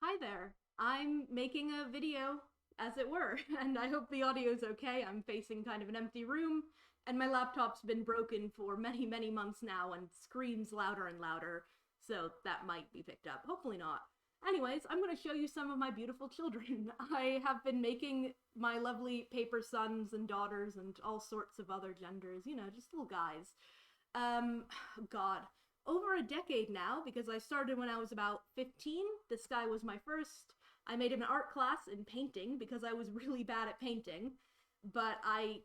Hi there. I'm making a video, as it were, and I hope the audio's okay. I'm facing kind of an empty room, and my laptop's been broken for many, many months now and screams louder and louder, so that might be picked up. Hopefully not. Anyways, I'm going to show you some of my beautiful children. I have been making my lovely paper sons and daughters and all sorts of other genders, just little guys. Um, God, over a decade now, because I started when I was about 15. This guy was my first. I made him an art class in painting because I was really bad at painting, but I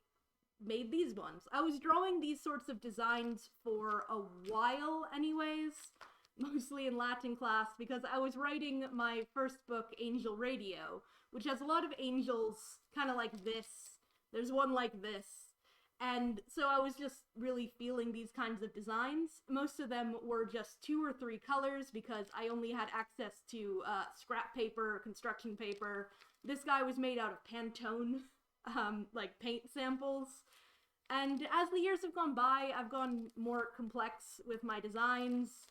made these ones. I was drawing these sorts of designs for a while, anyways, mostly in Latin class, because I was writing my first book, Angel Radio, which has a lot of angels kind of like this. There's one like this. And so I was just really feeling these kinds of designs. Most of them were just 2 or 3 colors because I only had access to scrap paper, construction paper. This guy was made out of Pantone, like paint samples. And as the years have gone by, I've gone more complex with my designs.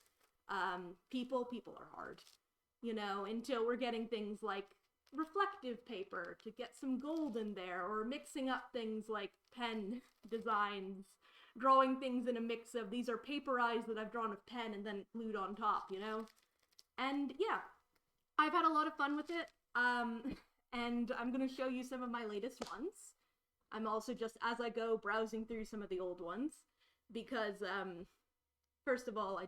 People are hard, until we're getting things like reflective paper to get some gold in there, or mixing up things like pen designs, drawing things in a mix of these are paper eyes that I've drawn with pen and then glued on top, And yeah, I've had a lot of fun with it. And I'm going to show you some of my latest ones. I'm also just, as I go, browsing through some of the old ones because, first of all, I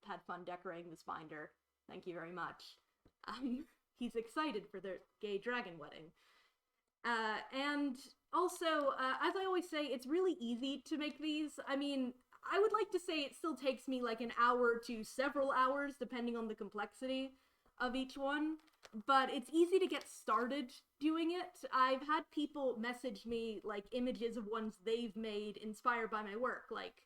had fun decorating this binder. Thank you very much. He's excited for their gay dragon wedding. And also, as I always say, it's really easy to make these. I mean, I would like to say it still takes me like an hour to several hours, depending on the complexity of each one. But it's easy to get started doing it. I've had people message me like images of ones they've made inspired by my work, like,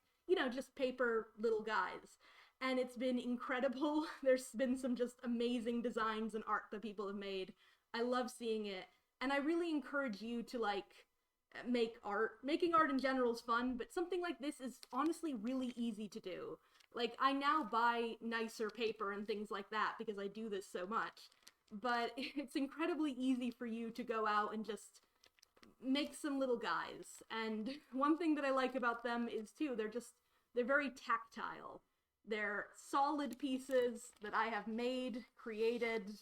just paper little guys. And it's been incredible. There's been some just amazing designs and art that people have made. I love seeing it. And I really encourage you to make art. Making art in general is fun, but something like this is honestly really easy to do. Like, I now buy nicer paper and things like that because I do this so much. But it's incredibly easy for you to go out and just make some little guys. And one thing that I like about them is, too, they're very tactile. They're solid pieces that I have made, created.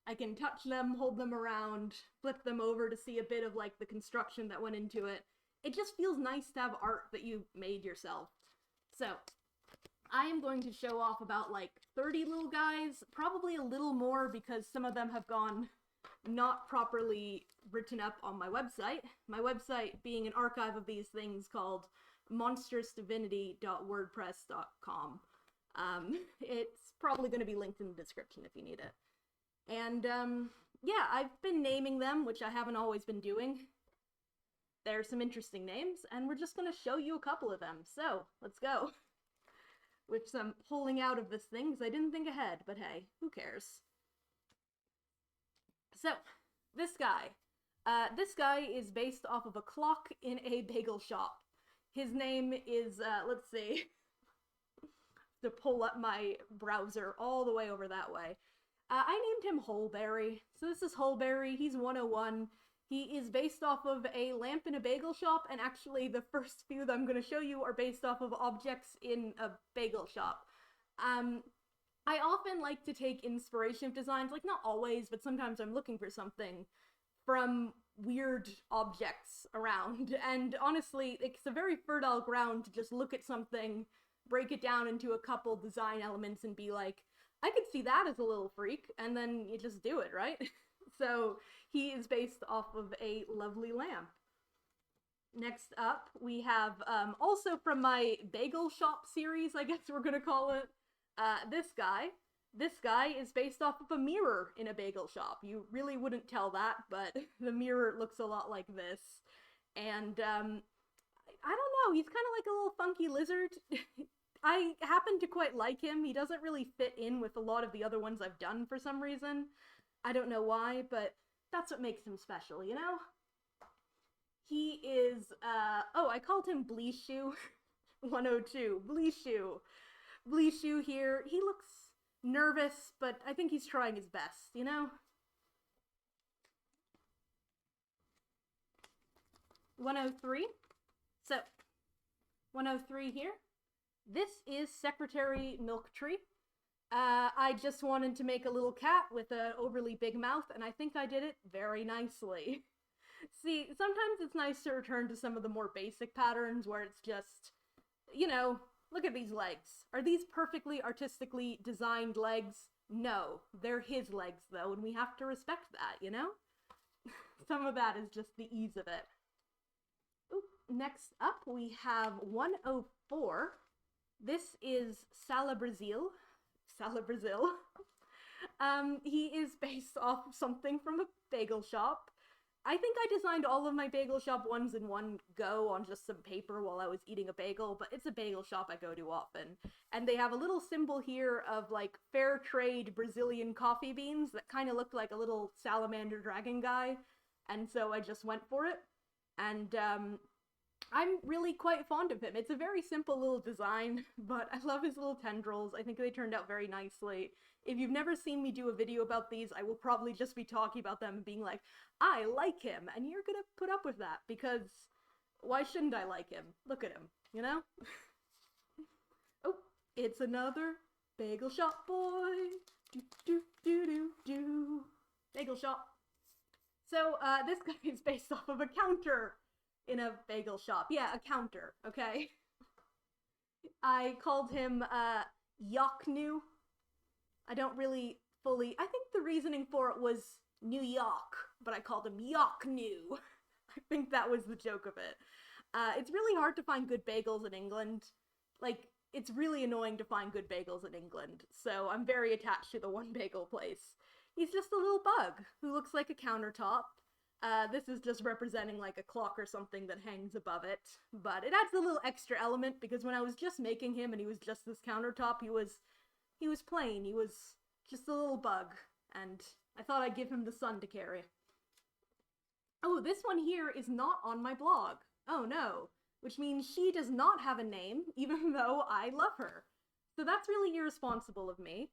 I can touch them, hold them around, flip them over to see a bit of like the construction that went into it. It just feels nice to have art that you made yourself. So, I am going to show off about like 30 little guys, probably a little more because some of them have gone not properly written up on my website. My website being an archive of these things called monstrousdivinity.wordpress.com. It's probably going to be linked in the description if you need it. And, yeah, I've been naming them, which I haven't always been doing. There are some interesting names, and we're just going to show you a couple of them. So, let's go. With some pulling out of this thing, because I didn't think ahead, but hey, who cares? So, this guy. This guy is based off of a clock in a bagel shop. His name is, let's see, to pull up my browser all the way over that way. I named him Holberry. So this is Holberry. He's 101. He is based off of a lamp in a bagel shop, and actually the first few that I'm going to show you are based off of objects in a bagel shop. I often like to take inspiration of designs, like not always, but sometimes I'm looking for something from weird objects around. And honestly, it's a very fertile ground to just look at something, break it down into a couple design elements and be like, I could see that as a little freak, and then you just do it, right? So he is based off of a lovely lamp. Next up, we have, also from my bagel shop series, I guess we're gonna call it, this guy. This guy is based off of a mirror in a bagel shop. You really wouldn't tell that, but the mirror looks a lot like this. And, I don't know, he's kind of like a little funky lizard. I happen to quite like him. He doesn't really fit in with a lot of the other ones I've done for some reason. I don't know why, but that's what makes him special, He is, I called him Bleu 102. Bleu here. He looks nervous, but I think he's trying his best, you know? 103. So, 103 here. This is Secretary Milktree. I just wanted to make a little cat with an overly big mouth, and I think I did it very nicely. See, sometimes it's nice to return to some of the more basic patterns where it's just, you know, look at these legs. Are these perfectly artistically designed legs? No, they're his legs though, and we have to respect that, you know? Some of that is just the ease of it. Ooh, next up we have 104. This is Salah Brazil. Salah Brazil. He is based off something from a bagel shop. I think I designed all of my bagel shop ones in one go on just some paper while I was eating a bagel, but it's a bagel shop I go to often. And they have a little symbol here of like fair trade Brazilian coffee beans that kind of looked like a little salamander dragon guy. And so I just went for it. And I'm really quite fond of him. It's a very simple little design, but I love his little tendrils. I think they turned out very nicely. If you've never seen me do a video about these, I will probably just be talking about them and being like, I like him, and you're gonna put up with that, because why shouldn't I like him? Look at him, you know? Oh, it's another bagel shop boy. Do, do, do, do, do. Bagel shop. So, this guy is based off of a counter in a bagel shop. Yeah, a counter, okay? I called him, Ynew. I don't really fully... I think the reasoning for it was New York, but I called him Ynew. I think that was the joke of it. It's really hard to find good bagels in England. Like, it's really annoying to find good bagels in England, so I'm very attached to the one bagel place. He's just a little bug who looks like a countertop. This is just representing like a clock or something that hangs above it, but it adds a little extra element because when I was just making him and he was just this countertop, he was plain, he was just a little bug, and I thought I'd give him the sun to carry. Oh, this one here is not on my blog. Oh no, which means she does not have a name, even though I love her. So that's really irresponsible of me.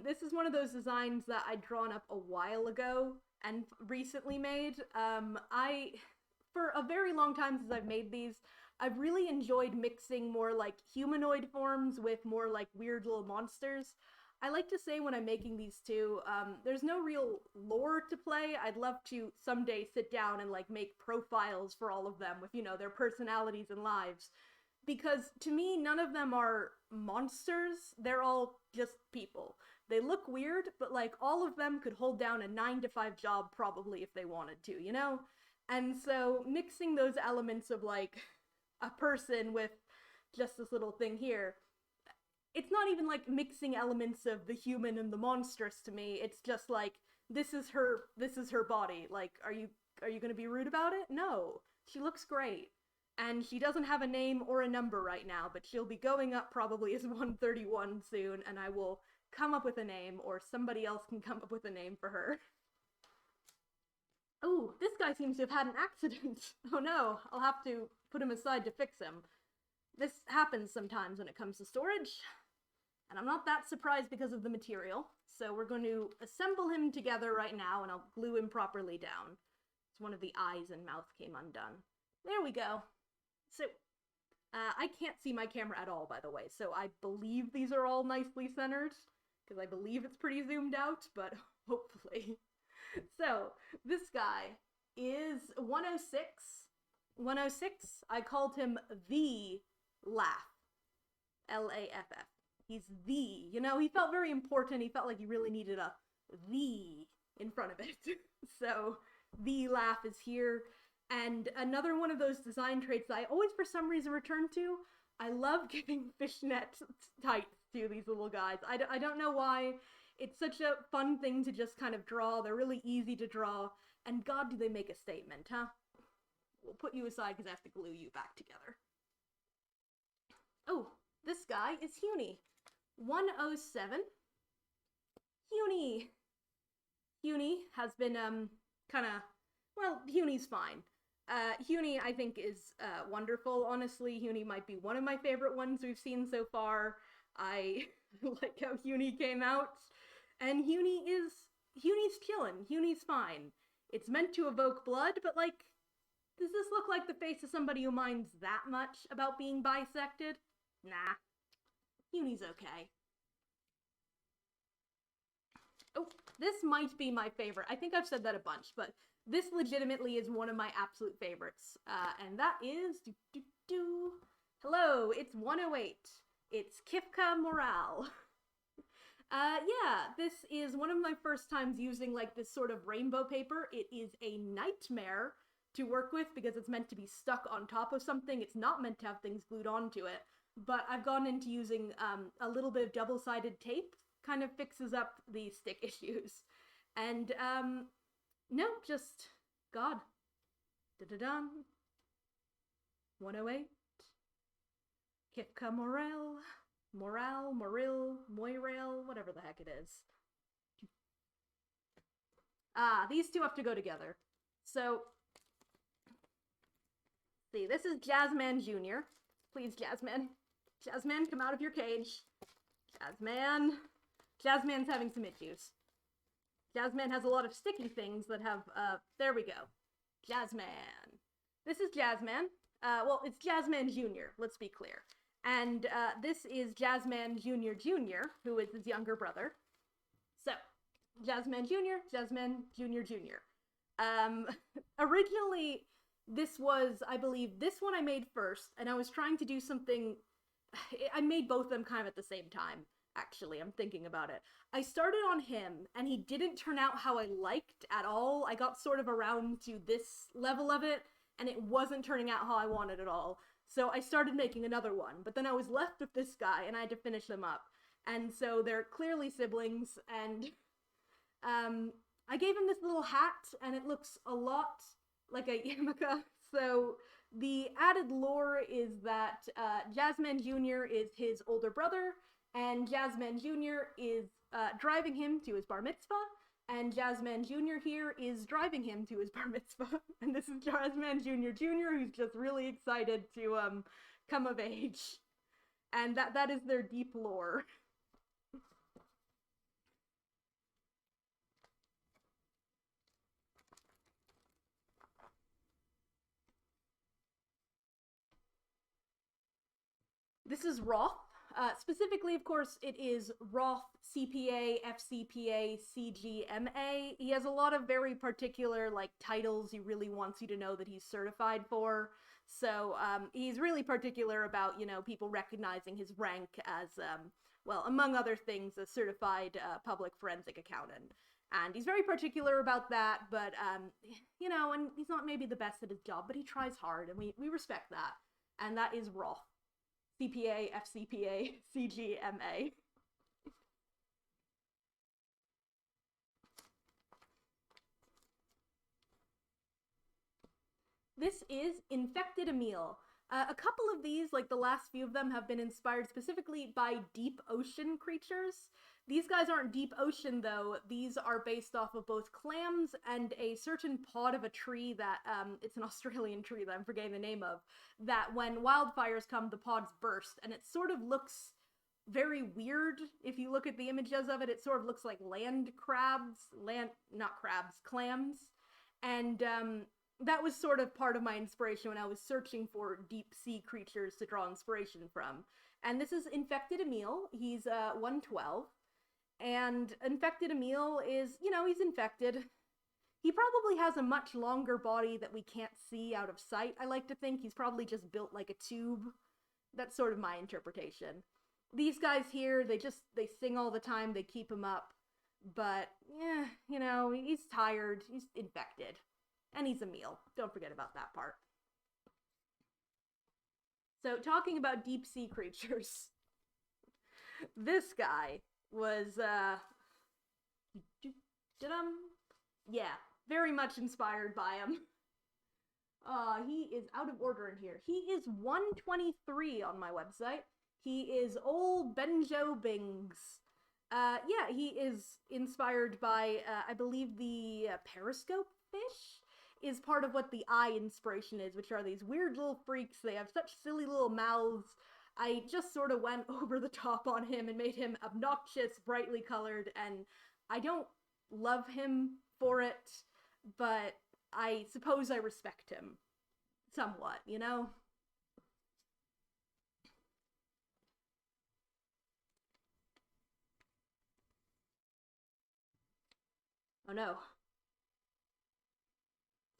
This is one of those designs that I'd drawn up a while ago and recently made. For a very long time since I've made these, I've really enjoyed mixing more like humanoid forms with more like weird little monsters. I like to say when I'm making these too, there's no real lore to play. I'd love to someday sit down and like make profiles for all of them with, you know, their personalities and lives. Because to me, none of them are monsters, they're all just people. They look weird, but like all of them could hold down a 9-to-5 job probably if they wanted to, you know? And so mixing those elements of like a person with just this little thing here, it's not even like mixing elements of the human and the monstrous to me. It's just like, this is her body. Like, are you gonna be rude about it? No. She looks great. And she doesn't have a name or a number right now, but she'll be going up probably as 131 soon, and I will come up with a name, or somebody else can come up with a name for her. Oh, this guy seems to have had an accident. Oh no, I'll have to put him aside to fix him. This happens sometimes when it comes to storage, and I'm not that surprised because of the material, so we're going to assemble him together right now, and I'll glue him properly down. It's one of the eyes and mouth came undone. There we go. So, I can't see my camera at all, by the way, so I believe these are all nicely centered, because I believe it's pretty zoomed out, but hopefully. So, this guy is 106. 106, I called him the Laugh. L-A-F-F. He's the, you know, he felt very important, he felt like he really needed a the in front of it. So, the Laugh is here. And another one of those design traits that I always for some reason return to, I love giving fishnet tights to these little guys. I don't know why. It's such a fun thing to just kind of draw. They're really easy to draw. And God, do they make a statement, huh? We'll put you aside because I have to glue you back together. Oh, this guy is Ynew. 107. Ynew. Ynew has been, well, Ywnew's fine. Ynew, I think, is wonderful, honestly. Ynew might be one of my favorite ones we've seen so far. I like how Ynew came out, and Ywnew's chillin'. Ywnew's fine. It's meant to evoke blood, but like, does this look like the face of somebody who minds that much about being bisected? Nah. Ywnew's okay. Oh, this might be my favorite. I think I've said that a bunch, but this legitimately is one of my absolute favorites. And that is... Hello, it's 108. It's Kifka Morale. Yeah, this is one of my first times using, like, this sort of rainbow paper. It is a nightmare to work with because it's meant to be stuck on top of something. It's not meant to have things glued onto it. But I've gone into using a little bit of double-sided tape. Kind of fixes up the stick issues. And, no, just... God. Da-da-dum. 108. Kifka Morale. Moril, Moirail, whatever the heck it is. Ah, these two have to go together. So, see, this is Jasman Jr. Please, Jasman. Jasman, come out of your cage. Jasman. Jasman's having some issues. Jasman has a lot of sticky things that have, there we go. Jasman. This is Jasman. Well, it's Jasman Jr., let's be clear. And this is Jasman Jr., who is his younger brother. So, Jasman Jr., Jasman Jr. Originally, this was, I believe, this one I made first, and I was trying to do something... I made both of them kind of at the same time, actually. I'm thinking about it. I started on him, and he didn't turn out how I liked at all. I got sort of around to this level of it, and it wasn't turning out how I wanted at all. So I started making another one, but then I was left with this guy, and I had to finish them up. And so they're clearly siblings, and I gave him this little hat, and it looks a lot like a yarmulke. So the added lore is that Jasman Jr. is his older brother, and Jasman Jr. is driving him to his bar mitzvah, and Jasman Jr. here is driving him to his bar mitzvah. And this is Jasman Jr. who's just really excited to come of age. And that is their deep lore. This is Roth. Specifically, of course, it is Roth CPA, FCPA, CGMA. He has a lot of very particular, like, titles he really wants you to know that he's certified for. So, he's really particular about, you know, people recognizing his rank as, well, among other things, a certified public forensic accountant. And he's very particular about that, but, you know, and he's not maybe the best at his job, but he tries hard, and we respect that. And that is Roth. CPA, FCPA, CGMA. This is Infected Emil. A couple of these, like the last few of them, have been inspired specifically by deep ocean creatures. These guys aren't deep ocean, though. These are based off of both clams and a certain pod of a tree that, it's an Australian tree that I'm forgetting the name of, that when wildfires come, the pods burst, and it sort of looks very weird. If you look at the images of it, it sort of looks like land crabs, clams. And, that was sort of part of my inspiration when I was searching for deep sea creatures to draw inspiration from. And this is Infected Emil. He's, 112. And Infected Emil is, you know, he's infected. He probably has a much longer body that we can't see out of sight. I like to think he's probably just built like a tube. That's sort of my interpretation. These guys here, they sing all the time, they keep him up. But, yeah, you know, he's tired, he's infected. And he's Emil. Don't forget about that part. So, talking about deep sea creatures. This guy was, yeah, very much inspired by him. He is out of order in here. He is 123 on my website. He is old Benjo Bings. Yeah, he is inspired by, I believe the periscope fish is part of what the eye inspiration is, which are these weird little freaks. They have such silly little mouths. I just sort of went over the top on him and made him obnoxious, brightly colored, and I don't love him for it, but I suppose I respect him somewhat, you know? Oh no.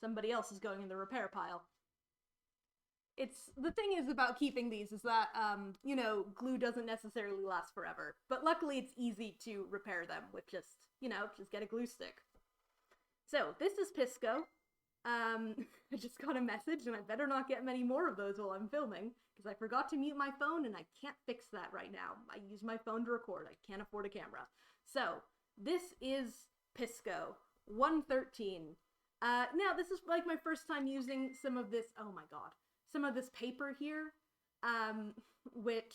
Somebody else is going in the repair pile. It's the thing is about keeping these is that you know, glue doesn't necessarily last forever, but luckily it's easy to repair them with just, you know, just get a glue stick. So this is Pisco. I just got a message and I better not get many more of those while I'm filming because I forgot to mute my phone and I can't fix that right now. I use my phone to record. I can't afford a camera. So this is Pisco 113. Now this is like my first time using some of this. Oh my god. Some of this paper here, which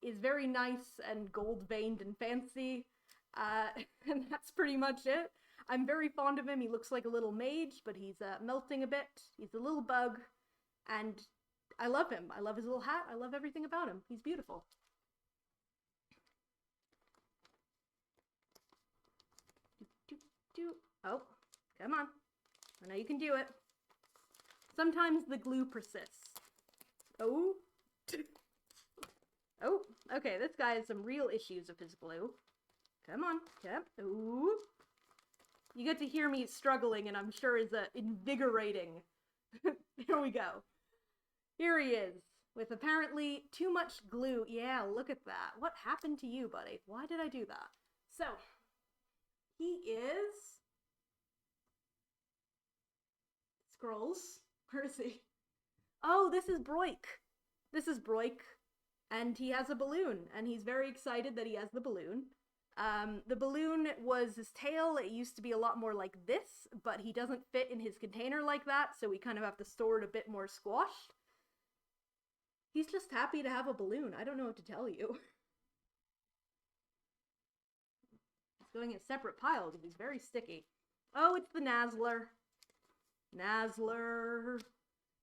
is very nice and gold-veined and fancy, and that's pretty much it. I'm very fond of him. He looks like a little mage, but he's melting a bit. He's a little bug, and I love him. I love his little hat. I love everything about him. He's beautiful. Oh, come on. I know you can do it. Sometimes the glue persists. Oh. Oh, okay, this guy has some real issues with his glue. Come on. Yep. Ooh. You get to hear me struggling, and I'm sure is invigorating. Here we go. Here he is, with apparently too much glue. Yeah, look at that. What happened to you, buddy? Why did I do that? So, he is... Scrolls. Where is he? Oh, this is Broik. This is Broik, and he has a balloon, and he's very excited that he has the balloon. The balloon was his tail. It used to be a lot more like this, but he doesn't fit in his container like that, so we kind of have to store it a bit more squashed. He's just happy to have a balloon. I don't know what to tell you. It's going in a separate pile because he's very sticky. Oh, it's the Naser. Naser.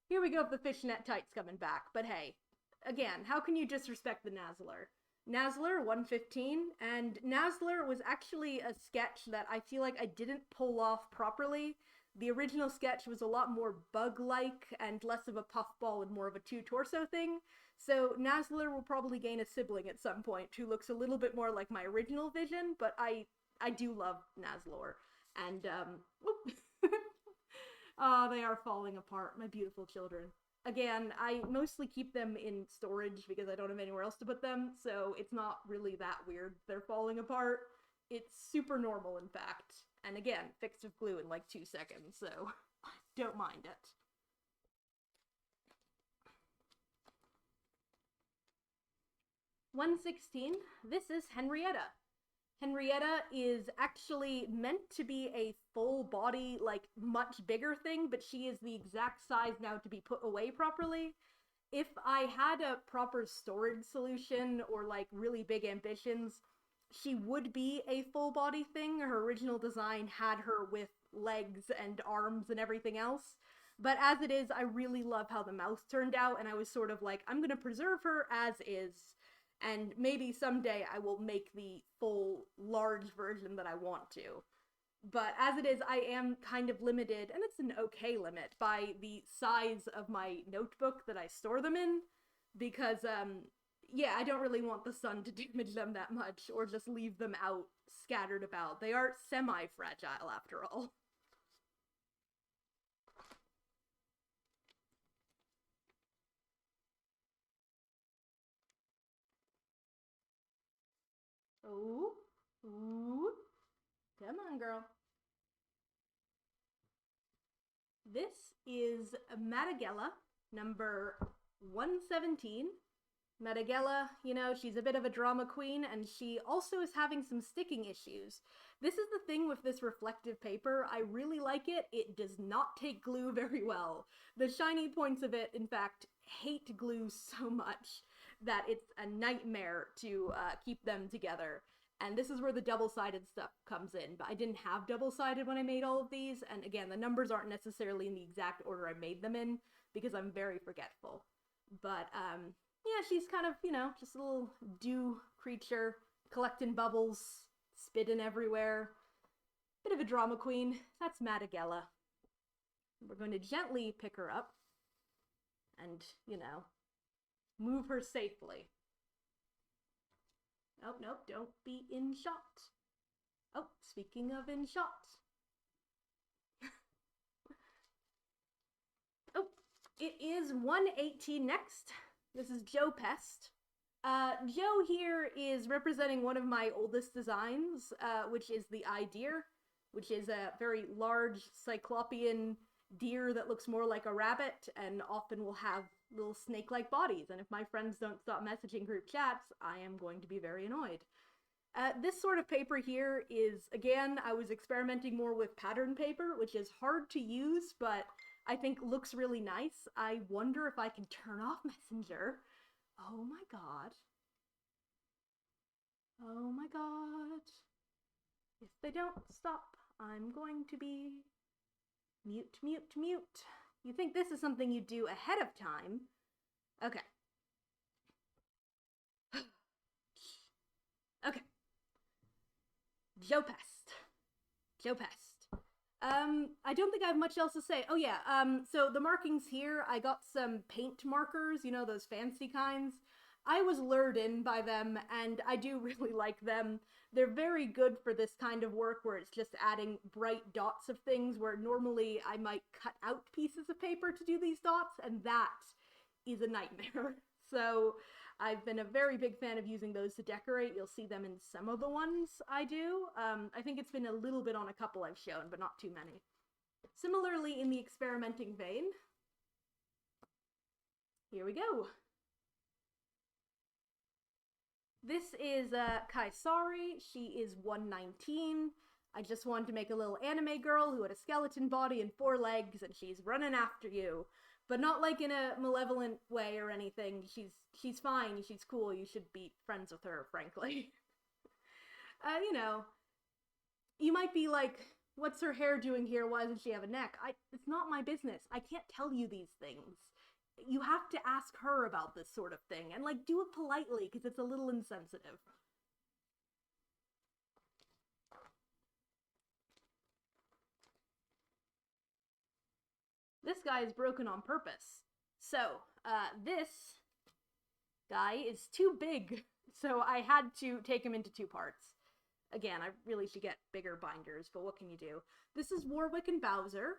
Here we go with the fishnet tights coming back. But hey, again, how can you disrespect the Naser? Naser 115, and Naser was actually a sketch that I feel like I didn't pull off properly. The original sketch was a lot more bug-like and less of a puffball and more of a two-torso thing. So Naser will probably gain a sibling at some point who looks a little bit more like my original vision, but I do love Naser. And, oh, they are falling apart, my beautiful children. Again, I mostly keep them in storage because I don't have anywhere else to put them, so it's not really that weird they're falling apart. It's super normal, in fact. And again, fixed with glue in like 2 seconds, so I don't mind it. (116). This is Henrietta. Henrietta is actually meant to be a full body, like, much bigger thing, but she is the exact size now to be put away properly. If I had a proper storage solution or, like, really big ambitions, she would be a full body thing. Her original design had her with legs and arms and everything else. But as it is, I really love how the mouth turned out, and I was sort of like, I'm gonna preserve her as is. And maybe someday I will make the full, large version that I want to. But as it is, I am kind of limited, and it's an okay limit, by the size of my notebook that I store them in. Because, yeah, I don't really want the sun to damage them that much, or just leave them out, scattered about. They are semi-fragile, after all. Ooh. Ooh. Come on, girl. This is Madagella, number 117. Madagella, you know, she's a bit of a drama queen, and she also is having some sticking issues. This is the thing with this reflective paper. I really like it. It does not take glue very well. The shiny points of it, in fact, hate glue so much that it's a nightmare to keep them together. And this is where the double-sided stuff comes in, but I didn't have double-sided when I made all of these, and again, the numbers aren't necessarily in the exact order I made them in, because I'm very forgetful. But, Yeah, she's kind of, you know, just a little dew creature, collecting bubbles, spitting everywhere. Bit of a drama queen. That's Madagella. We're going to gently pick her up and, you know, move her safely. Oh, nope, don't be in shot. Oh, speaking of in shot. Oh, it is 118 next. This is Joe Pest. Joe here is representing one of my oldest designs, which is the eye deer, which is a very large cyclopean deer that looks more like a rabbit and often will have little snake-like bodies. And if my friends don't stop messaging group chats, I am going to be very annoyed. This sort of paper here is, again, I was experimenting more with pattern paper, which is hard to use, but I think looks really nice. I wonder if I can turn off Messenger. Oh my god. Oh my god. If they don't stop, I'm going to be mute, mute, mute. You think this is something you do ahead of time? Okay. Okay. Joe Pest. Joe Pest. I don't think I have much else to say. Oh yeah, so the markings here, I got some paint markers, you know, those fancy kinds. I was lured in by them, and I do really like them. They're very good for this kind of work where it's just adding bright dots of things, where normally I might cut out pieces of paper to do these dots, and that is a nightmare. So I've been a very big fan of using those to decorate. You'll see them in some of the ones I do. I think it's been a little bit on a couple I've shown, but not too many. Similarly, in the experimenting vein, here we go. This is Kisari. She is 119. I just wanted to make a little anime girl who had a skeleton body and 4 legs, and she's running after you. But not like in a malevolent way or anything. She's fine, she's cool, you should be friends with her, frankly. You know, you might be like, what's her hair doing here? Why doesn't she have a neck? It's not my business. I can't tell you these things. You have to ask her about this sort of thing, and like, do it politely, because it's a little insensitive. This guy is broken on purpose. So, this guy is too big, so I had to take him into 2 parts. Again, I really should get bigger binders, but what can you do? This is Warwick and Bowser.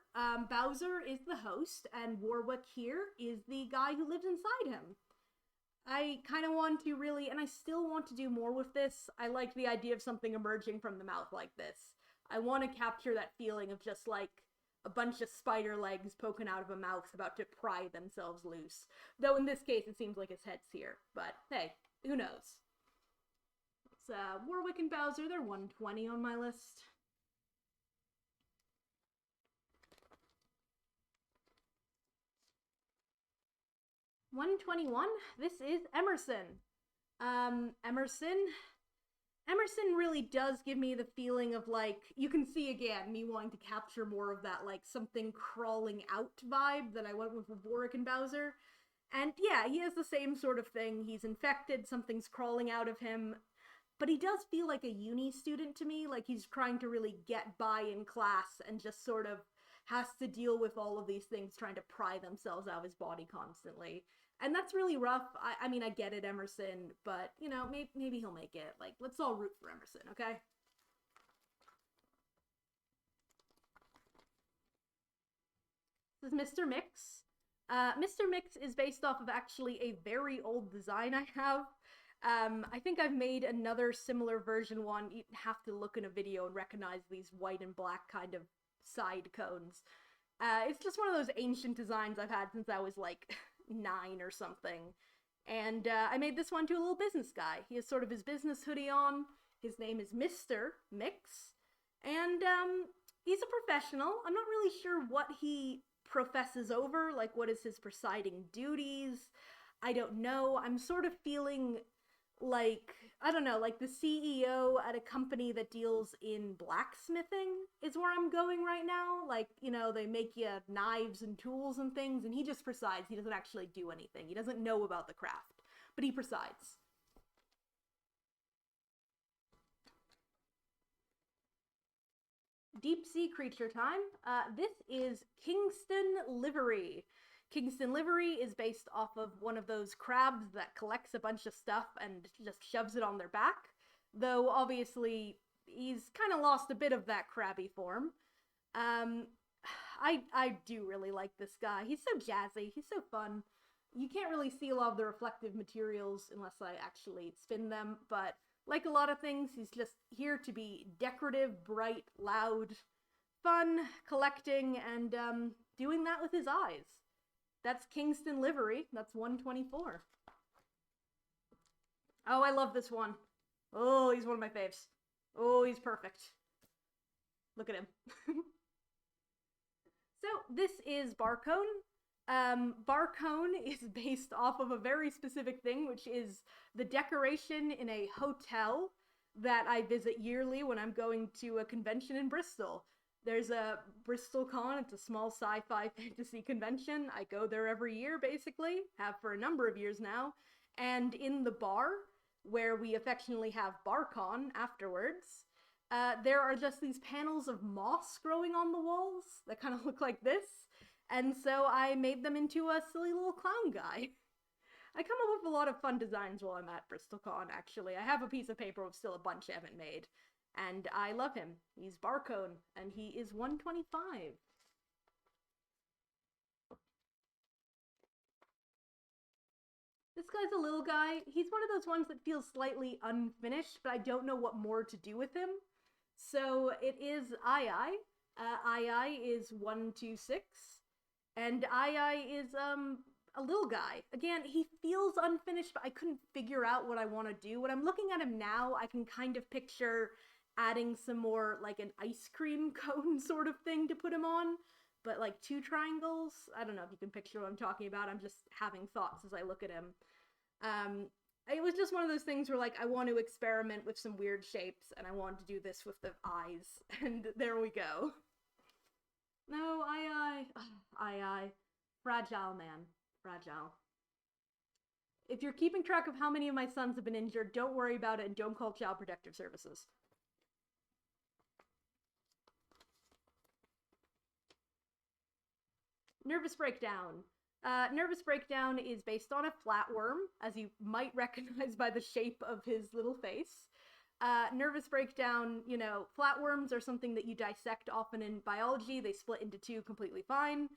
Bowser is the host, and Warwick here is the guy who lives inside him. I kind of want to really, and I still want to do more with this. I like the idea of something emerging from the mouth like this. I want to capture that feeling of just like a bunch of spider legs poking out of a mouth about to pry themselves loose. Though in this case, it seems like his head's here. But hey, who knows? It's Warwick and Bowser. They're 120 on my list. $121. This is Emerson. Emerson really does give me the feeling of, like, you can see again me wanting to capture more of that, like, something crawling out vibe that I went with Warwick and Bowser. And yeah, he has the same sort of thing. He's infected, something's crawling out of him. But he does feel like a uni student to me, like he's trying to really get by in class and just sort of has to deal with all of these things trying to pry themselves out of his body constantly. And that's really rough. I mean, I get it, Emerson, but, you know, maybe he'll make it. Like, let's all root for Emerson, okay? This is Mr. Mix. Mr. Mix is based off of actually a very old design I have. I think I've made another similar version one. You'd have to look in a video and recognize these white and black kind of side cones. It's just one of those ancient designs I've had since I was like 9 or something. And I made this one to a little business guy. He has sort of his business hoodie on. His name is Mr. Mix. And he's a professional. I'm not really sure what he professes over, like what is his presiding duties. I don't know. I'm sort of feeling like, I don't know, like the CEO at a company that deals in blacksmithing is where I'm going right now. Like, you know, they make you knives and tools and things, and he just presides. He doesn't actually do anything. He doesn't know about the craft. but he presides. Deep sea creature time. This is Kingston Livery. Kingston Livery is based off of one of those crabs that collects a bunch of stuff and just shoves it on their back. Though, obviously, he's kind of lost a bit of that crabby form. I do really like this guy. He's so jazzy. He's so fun. You can't really see a lot of the reflective materials unless I actually spin them, but like a lot of things, he's just here to be decorative, bright, loud, fun, collecting, and doing that with his eyes. That's Kingston Livery. That's 124. Oh, I love this one. Oh, he's one of my faves. Oh, he's perfect. Look at him. So, this is Barone. Barone is based off of a very specific thing, which is the decoration in a hotel that I visit yearly when I'm going to a convention in Bristol. There's a Bristol Con, it's a small sci-fi fantasy convention. I go there every year, basically, have for a number of years now, and in the bar, where we affectionately have BarCon afterwards, there are just these panels of moss growing on the walls that kind of look like this. And so I made them into a silly little clown guy. I come up with a lot of fun designs while I'm at BristolCon, actually. I have a piece of paper with still a bunch I haven't made. And I love him. He's Barone, and he is 125. This guy's a little guy. He's one of those ones that feels slightly unfinished, but I don't know what more to do with him. So it is Ynew. Ynew is 126. And Ynew is, a little guy. Again, he feels unfinished, but I couldn't figure out what I want to do. When I'm looking at him now, I can kind of picture adding some more, like, an ice cream cone sort of thing to put him on. But, like, 2 triangles? I don't know if you can picture what I'm talking about. I'm just having thoughts as I look at him. It was just one of those things where, like, I want to experiment with some weird shapes, and I wanted to do this with the eyes. And there we go. No, Ynew. Fragile, man. Fragile. If you're keeping track of how many of my sons have been injured, don't worry about it and don't call Child Protective Services. Nervous Breakdown. Nervous Breakdown is based on a flatworm, as you might recognize by the shape of his little face. Nervous Breakdown, you know, flatworms are something that you dissect often in biology. They split into 2 completely fine.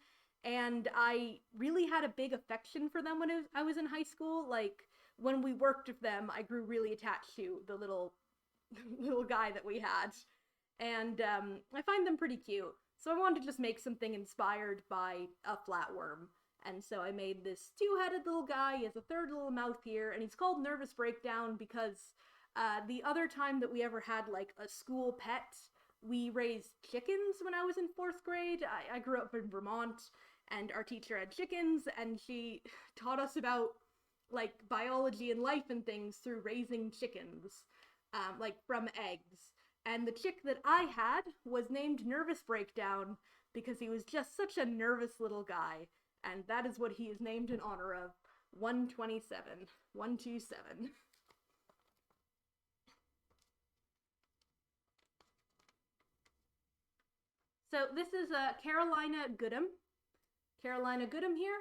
And I really had a big affection for them when I was in high school. Like, when we worked with them, I grew really attached to the little guy that we had. And I find them pretty cute. So I wanted to just make something inspired by a flatworm. And so I made this 2-headed little guy. He has a 3rd little mouth here, and he's called Nervous Breakdown because the other time that we ever had, like, a school pet, we raised chickens when I was in 4th grade. I grew up in Vermont, and our teacher had chickens, and she taught us about, like, biology and life and things through raising chickens, like, from eggs. And the chick that I had was named Nervous Breakdown because he was just such a nervous little guy. And that is what he is named in honor of. 127. 127. So this is Carolina Goodam. Carolina Goodam here.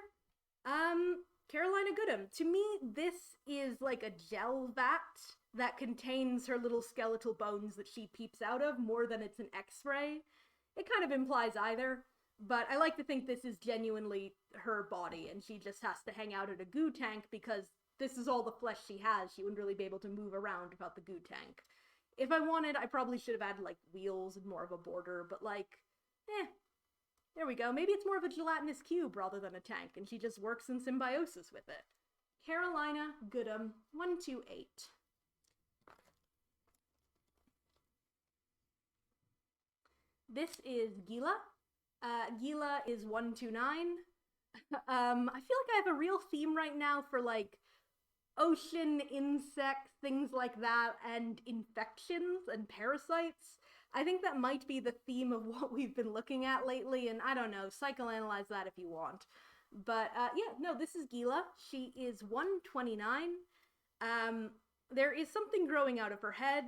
Carolina Goodam. To me, this is like a gel vat that contains her little skeletal bones that she peeps out of more than it's an X-ray. It kind of implies either, but I like to think this is genuinely her body, and she just has to hang out at a goo tank because this is all the flesh she has. She wouldn't really be able to move around without the goo tank. If I wanted, I probably should have added, like, wheels and more of a border, but, like, there we go. Maybe it's more of a gelatinous cube rather than a tank, and she just works in symbiosis with it. Carolina Goodam, 128. This is Gila. Gila is 129. I feel like I have a real theme right now for, like, ocean insects, things like that, and infections and parasites. I think that might be the theme of what we've been looking at lately, and I don't know, psychoanalyze that if you want. But yeah, no, this is Gila. She is 129. There is something growing out of her head.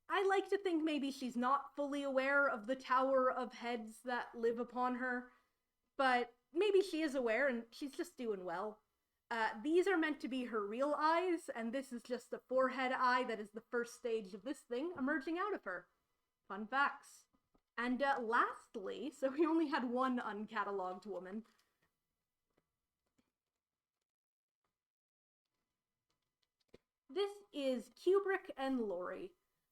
I like to think maybe she's not fully aware of the tower of heads that live upon her, but maybe she is aware and she's just doing well. These are meant to be her real eyes, and this is just the forehead eye that is the first stage of this thing emerging out of her. Fun facts. And lastly, so we only had one uncatalogued woman. This is Kubrick and Lori.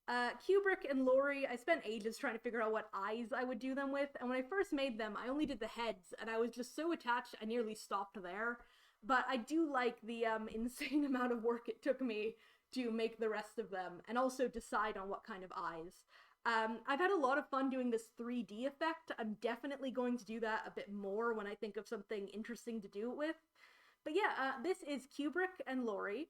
Kubrick and Lori, I spent ages trying to figure out what eyes I would do them with, and when I first made them, I only did the heads, and I was just so attached I nearly stopped there. But I do like the insane amount of work it took me to make the rest of them, and also decide on what kind of eyes. I've had a lot of fun doing this 3D effect. I'm definitely going to do that a bit more when I think of something interesting to do it with. But yeah, this is Kubrick and Lori.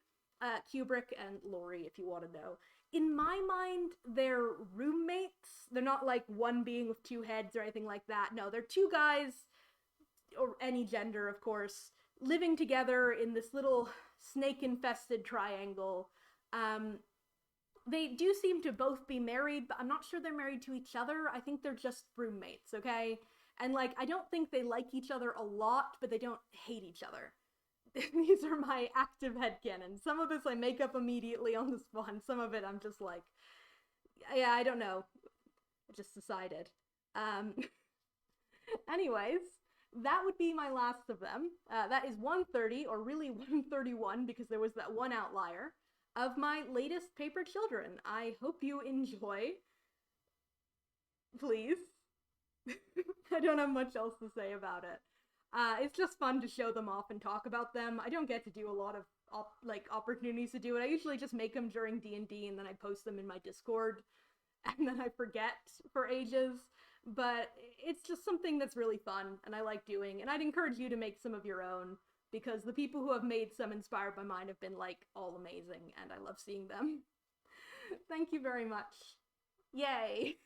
Kubrick and Lori, if you want to know. In my mind, they're roommates. They're not like one being with two heads or anything like that. No, they're two guys, or any gender, of course, living together in this little snake-infested triangle. They do seem to both be married, but I'm not sure they're married to each other. I think they're just roommates, okay? And, like, I don't think they like each other a lot, but they don't hate each other. These are my active headcanon. Some of this I make up immediately on the spot, and some of it I'm just like, yeah, I don't know. I just decided. Anyways, that would be my last of them. That is 130, or really 131, because there was that one outlier, of my latest paper children. I hope you enjoy. Please. I don't have much else to say about it. It's just fun to show them off and talk about them. I don't get to do a lot of opportunities to do it. I usually just make them during D&D and then I post them in my Discord and then I forget for ages. But it's just something that's really fun and I like doing. And I'd encourage you to make some of your own because the people who have made some inspired by mine have been like all amazing and I love seeing them. Thank you very much. Yay!